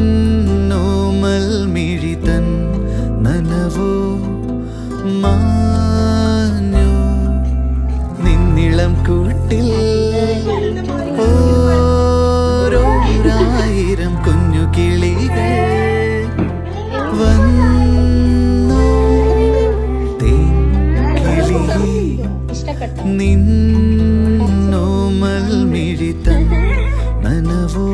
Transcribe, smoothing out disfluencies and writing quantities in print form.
നിന്നോമൽ മിഴിതൻ നനവോ മാഞ്ഞു നിന്നിളം കൂട്ടിൽ ഓരോരായിരം കുഞ്ഞു കിളികൾ വന്നു തേൻകിളി നിന്നോമൽ മിഴിതൻ നനവോ